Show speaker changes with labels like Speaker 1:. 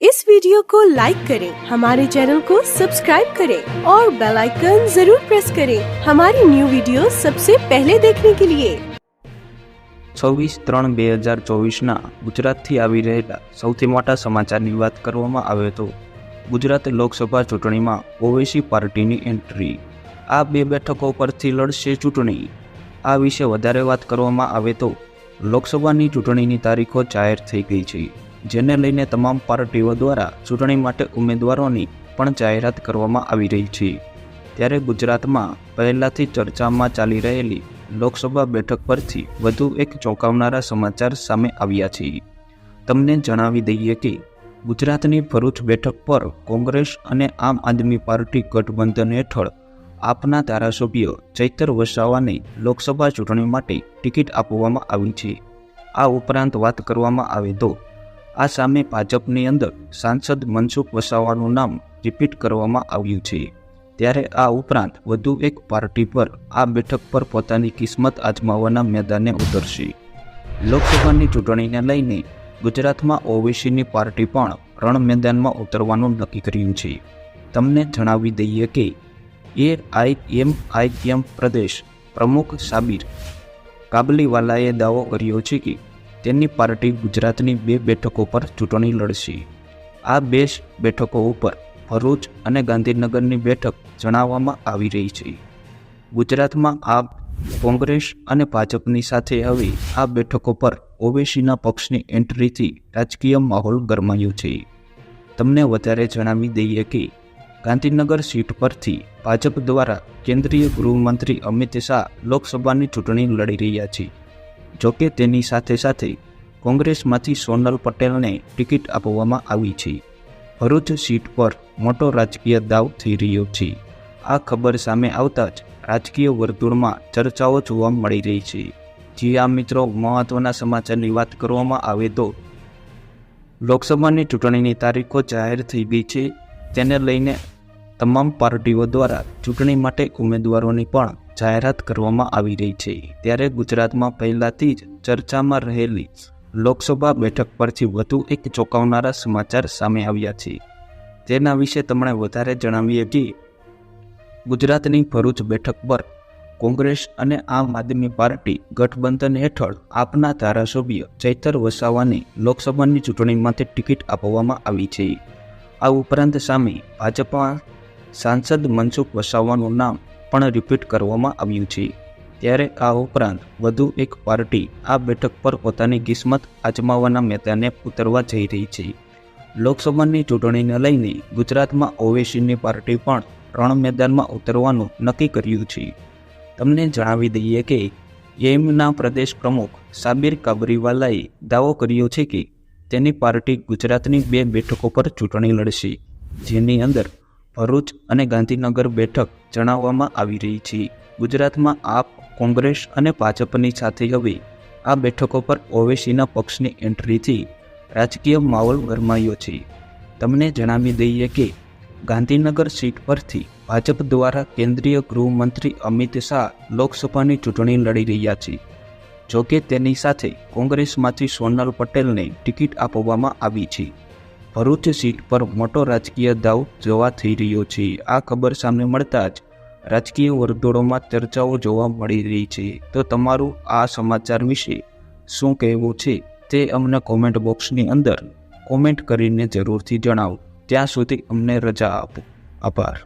Speaker 1: इस वीडियो को लाइक करें, हमारे चैनल को सब्सक्राइब करें और बेल आइकन जरूर प्रेस करें हमारी न्यू वीडियो सबसे पहले देखने के लिए।
Speaker 2: 26/3/2024 ગુજરાતથી આવી રહેલા સૌથી મોટા સમાચારની વાત કરવામાં આવે તો ગુજરાત લોકસભા ચૂંટણીમાં ઓવેસી પાર્ટીની એન્ટ્રી, આ બે બેઠકો પરથી લડશે ચૂંટણી। આ વિશે વધારે વાત કરવામાં આવે તો લોકસભાની ચૂંટણીની તારીખો જાહેર થઈ ગઈ છે, જેને લઈને તમામ પાર્ટીઓ દ્વારા ચૂંટણી માટે ઉમેદવારોની પણ જાહેરાત કરવામાં આવી રહી છે। ત્યારે ગુજરાતમાં પહેલાથી ચર્ચામાં ચાલી રહેલી લોકસભા બેઠક પરથી વધુ એક ચોંકાવનારા સમાચાર સામે આવ્યા છે। તમને જણાવી દઈએ કે ગુજરાતની ભરૂચ બેઠક પર કોંગ્રેસ અને આમ આદમી પાર્ટી ગઠબંધન હેઠળ આપના ધારાસભ્ય ચૈતર વસાવાને લોકસભા ચૂંટણી માટે ટિકિટ આપવામાં આવી છે। આ ઉપરાંત વાત કરવામાં આવે તો આ સામે ભાજપની અંદર સાંસદ મનસુખ વસાવાનું નામ રિપીટ કરવામાં આવ્યું છે। ત્યારે આ ઉપરાંત વધુ એક પાર્ટી પર આ બેઠક પર પોતાની કિસ્મત આજમાવવાના મેદાને ઉતરશે। લોકસભાની ચૂંટણીને લઈને ગુજરાતમાં ઓવેસીની પાર્ટી પણ રણ મેદાનમાં ઉતરવાનું નક્કી કર્યું છે। તમને જણાવી દઈએ કે એઆઈએમઆઈએમ પ્રદેશ પ્રમુખ સાબિર કાબલીવાલાએ દાવો કર્યો છે કે તેની પાર્ટી ગુજરાતની 2 બેઠકો પર ચૂંટણી લડશે। આ 2 બેઠકો ઉપર ભરૂચ અને ગાંધીનગરની બેઠક જણાવવામાં આવી રહી છે। ગુજરાતમાં આપ, કોંગ્રેસ અને ભાજપની સાથે હવે આ બેઠકો પર ઓવેસીના પક્ષની એન્ટ્રીથી રાજકીય માહોલ ગરમાયો છે। તમને વધારે જણાવી દઈએ કે ગાંધીનગર સીટ પરથી ભાજપ દ્વારા કેન્દ્રીય ગૃહમંત્રી અમિત શાહ લોકસભાની ચૂંટણી લડી રહ્યા છે। જોકે તેની સાથે સાથે કોંગ્રેસમાંથી સોનલ પટેલને ટિકિટ આપવામાં આવી છે। ભરૂચ સીટ પર મોટો રાજકીય દાવ થઈ રહ્યો છે। આ ખબર સામે આવતા જ રાજકીય વર્તુળમાં ચર્ચાઓ જોવા મળી રહી છે। જી આ મિત્રો, મહત્વના સમાચારની વાત કરવામાં આવે તો લોકસભાની ચૂંટણીની તારીખો જાહેર થઈ ગઈ છે, તેને લઈને તમામ પાર્ટીઓ દ્વારા ચૂંટણી માટે ઉમેદવારોની પણ જાહેરાત કરવામાં આવી રહી છે। ત્યારે ગુજરાતમાં પહેલાથી જ ચર્ચામાં રહેલી લોકસભા બેઠક પરથી વધુ એક ચોંકાવનારા સમાચાર સામે આવ્યા છે। તેના વિશે તમને વધારે જણાવીએ કે ગુજરાતની ભરૂચ બેઠક પર કોંગ્રેસ અને આમ આદમી પાર્ટી ગઠબંધન હેઠળ આપના ધારાસભ્ય ચૈતર વસાવાને લોકસભાની ચૂંટણી માટે ટિકિટ આપવામાં આવી છે। આ ઉપરાંત સામે ભાજપા સાંસદ મનસુખ વસાવાનું નામ પણ રિપીટ કરવામાં આવ્યું છે। ત્યારે આ ઉપરાંત વધુ એક પાર્ટી આ બેઠક પર પોતાની કિસ્મત આજમાવવાના મેદાને ઉતરવા જઈ રહી છે। લોકસભાની ચૂંટણીને લઈને ગુજરાતમાં ઓવેસીની પાર્ટી પણ રણ મેદાનમાં ઉતરવાનું નક્કી કર્યું છે। તમને જણાવી દઈએ કે એમના પ્રદેશ પ્રમુખ સાબિર કાબલીવાલાએ દાવો કર્યો છે કે તેની પાર્ટી ગુજરાતની 2 બેઠકો પર ચૂંટણી લડશે, જેની અંદર ભરૂચ અને ગાંધીનગર બેઠક જણાવવામાં આવી રહી છે। ગુજરાતમાં આપ, કોંગ્રેસ અને ભાજપની સાથે હવે આ બેઠકો પર ઓવેસીના પક્ષની એન્ટ્રીથી રાજકીય માહોલ ગરમાયો છે। તમને જણાવી દઈએ કે ગાંધીનગર સીટ પરથી ભાજપ દ્વારા કેન્દ્રીય ગૃહમંત્રી અમિત શાહ લોકસભાની ચૂંટણી લડી રહ્યા છે। જોકે તેની સાથે કોંગ્રેસમાંથી સોનલ પટેલને ટિકિટ આપવામાં આવી છે। ભરૂચ સીટ પર મોટો રાજકીય દાવ જોવા થઈ રહ્યો છે। આ ખબર સામે મળતા જ રાજકીય વર્તુળોમાં ચર્ચાઓ જોવા મળી રહી છે। તો તમારું આ સમાચાર વિશે શું કહેવું છે તે અમને કોમેન્ટ બોક્સની અંદર કોમેન્ટ કરીને જરૂરથી જણાવો। ત્યાં સુધી અમને રજા આપો। આભાર।